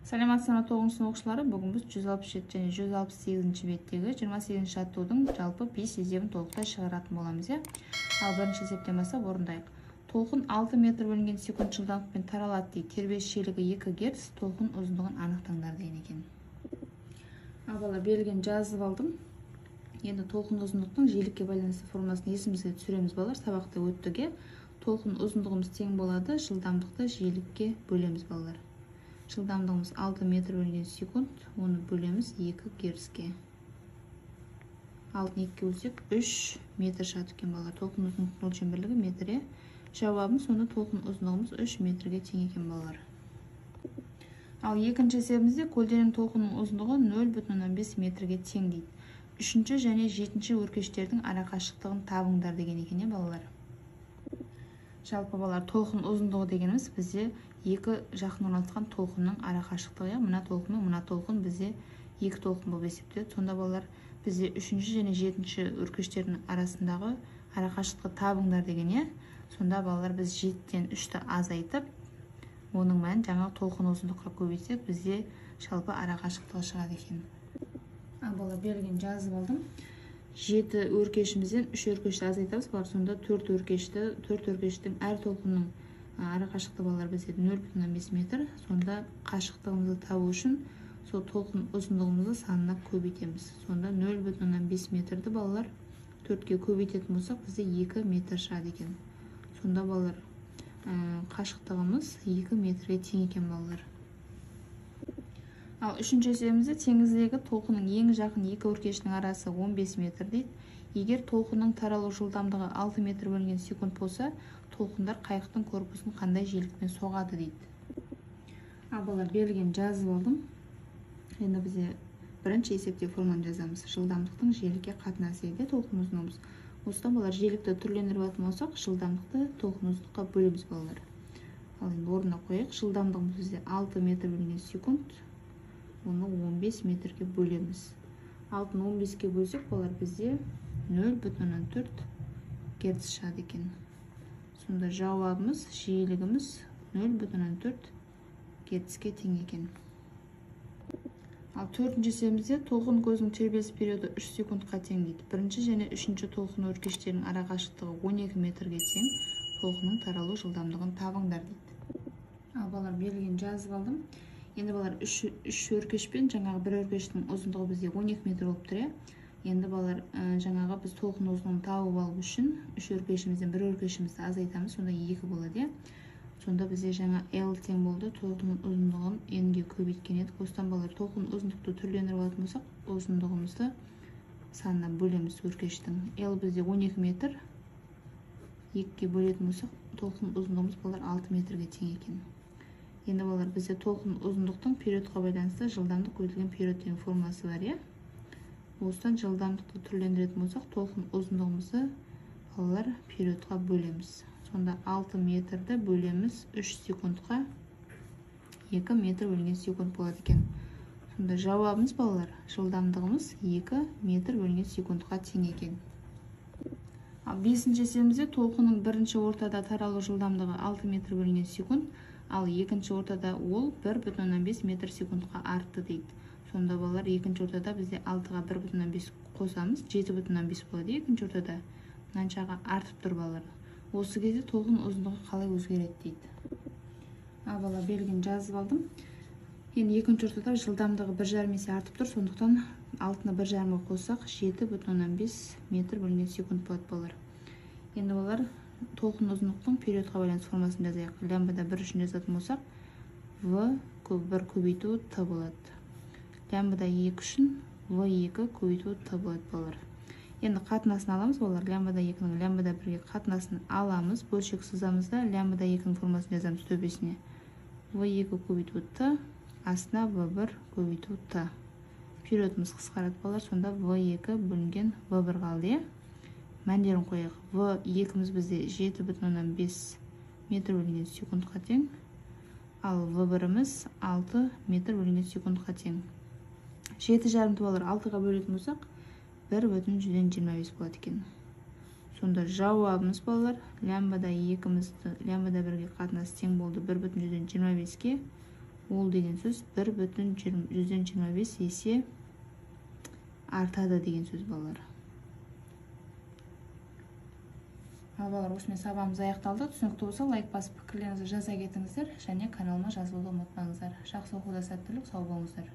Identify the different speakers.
Speaker 1: Саламатсыздар ма 9-сынып оқушылары? Бүгін біз 167 және 168 беттегі 28 жаттығудың жалпы 5 есебін толықтай шығаратын боламыз. Ал бірінші есептен бастап орындайық. Толқын 6 метр бөлінген секунд жылдамдықпен таралады дейді. Тербеліс жиілігі 2 герц, толқын ұзындығын анықтаңдар деген екен. Ал бала берілген жазып алдым. Енді толқын ұзындықтың жиілікке байланысты формуласын есімізге түсіреміз балалар. Сабақта өттіге толқын ұзындығымыз тең болады, жылдамдықты жиілікке бөлеміз балалар. Жылдамдығымыз 6 метр бөлінген секунд, оны бөлеміз 2 герцке. 6-ны 2-ге бөлсек 3 метр шығады екен балалар. Толқын ұзындықтың өлшем бірлігі метр. Жауабымыз сонда толқын ұзындығымыз 3 метрге тең екен балалар. Ал екінші есебімізде көлденең толқынның ұзындығы 0,5 метрге тең дейді. Үшінші және жетінші өркештердің ара қашықтығын табыңдар деген екен балалар. Жалпы балалар толқын ұзындығы дегеніміз бізде екі жақын орналасқан толқынның ара қашықтығы. Мына толқын мен мына толқын бізде екі толқын болып есептеледі. Сонда балалар бізде үшінші және жетінші өркештердің арасындағы ара қашықтықты табыңдар деген. Сонда балалар біз 7-тен 3-ті азайтып, оның мәнін жаңағы толқын ұзындыққа көбейтсек, бізде жалпы ара қашықтығы шығады екен. Ал балалар берілген жазып алдым. 7 өркешімізден 3 өркешті азайтамыз. Бар сонда 4 өркештің әр толқынның ара қашықтығы балалар бізде 0,5 метр. Сонда қашықтығымызды табу үшін сол толқын ұзындығымызды санына көбейтеміз. Сонда 0,5 метрді балалар 4-ке көбейтетін болсақ, бізде 2 метр шығады екен. Сонда балалар қашықтығымыз 2 метрге тең екен балалар. Ал үшінші есебімізде теңіздегі толқынның ең жақын екі өркешінің арасы 15 метр дейді. Егер толқынның таралу жылдамдығы 6 метр бөлінген секунд болса, толқындар қайықтың корпусын қандай жиілікпен соғады дейді. Ал балалар берілген жазып алдым. Енді бізде бірінші есепте формуланы жазамыз. Жылдамдықтың жиілікке қатынасы еді толқын ұзындығымыз. Осыдан балалар жиілікті түрлендіріп алатын болсақ, жылдамдықты толқын ұзындыққа бөлеміз балалар. Ал енді орнына қояйық. Жылдамдығымыз бізде 6 метр бөлінген секунд. Оны 15 метрге бөлеміз. 6-ны 15-ке бөлсек, балалар бізде 0,4 герц шығады екен. Сонда жауабымыз, жиілігіміз 0,4 герцке тең екен. Ал төртінші есебімізде толқын көзінің тербеліс периоды 3 секундқа тең дейді. Бірінші және үшінші толқын өркештерінің ара қашықтығы 12 метрге тең, толқынның таралу жылдамдығын табыңдар дейді. Ал балалар берілген жазып алдым. Енді балалар үш өркешпен жаңағы бір өркештің ұзындығы бізде 12 метр болып тұр. Енді балалар жаңағы біз толқын ұзындығын тауып алу үшін үш өркешімізден бір өркешімізді азайтамыз, сонда 2 болады. Сонда бізде жаңа L тең болды, толқын ұзындығын N-ге көбейткен едік. Осыдан балалар толқын ұзындықты түрлендіріп алатын болсақ, ұзындығымызды санына бөлеміз өркештің. L бізде 12 метр, 2-ге бөлетін болсақ, толқын ұзындығымыз балалар 6 метрге тең екен. Енді балалар бізде толқын ұзындықтың периодқа байланысты жылдамдық көбейтілген период деген формуласы бар. Осыдан жылдамдықты түрлендіретін болсақ, толқын ұзындығымызды балалар периодқа бөлеміз. Сонда 6 метрді бөлеміз 3 секундқа 2 метр бөлінген секунд болады екен. Сонда жауабымыз балалар, жылдамдығымыз 2 метр бөлінген секундқа тең екен. Ал бесінші есебімізде толқынның бірінші ортада таралу жылдамдығы 6 метр бөлінген секунд, ал екінші ортада ол 1,5 метр секундқа артты дейді. Сонда балалар екінші ортада бізде 6-ға 1,5 қосамыз, 7,5 болады екінші ортада. Мынаншаға артып тұр балалар. Осы кезде толқын ұзындығы қалай өзгереді дейді. Ал балалар берілген жазып алдым. Енді екінші ортада жылдамдығы 1,5 есе артып тұр, сондықтан 6-ны 1,5-ға қоссақ 7,5 метр бөлінген секунд болады балалар. Енді балалар толқын ұзындықтың периодқа байланысты формуласын жазайық. Лямбда 1 үшін жазатын болсақ, V1 көбейту Т болады. Лямбда 2 үшін V2 көбейту Т болады балалар. Енді қатынасын аламыз балалар. Лямбда 2-ның лямбда 1-ге қатынасын аламыз. Бөлшек сызамыз да лямбда 2-ның формуласын жазамыз төбесіне. V2 көбейту Т, астына V1 көбейту Т. Периодымыз қысқарады балалар. Сонда V2 бөлінген V1 қалды. Мәндерін қояйық. V2-міз бізде 7,5 метр бөлінген секундқа тең. Ал V1-міз 6 метр бөлінген секундқа тең. 7,5-ті балалар 6-ға бөлетін болсақ, 1,25 болады екен. Сонда жауабымыз балалар, лямбда 2-мізді лямбда 1-ге қатынасы тең болды 1,25-ке, ол деген сөз 1,125 есе артады деген сөз балалар. Ал балалар, осымен сабағымыз аяқталды. Түсінікті болса лайк басып пікірлеріңізді жаза кетіңіздер және каналыма жазылуды ұмытпаңыздар. Жақсы оқуда сәттілік, сау болыңыздар.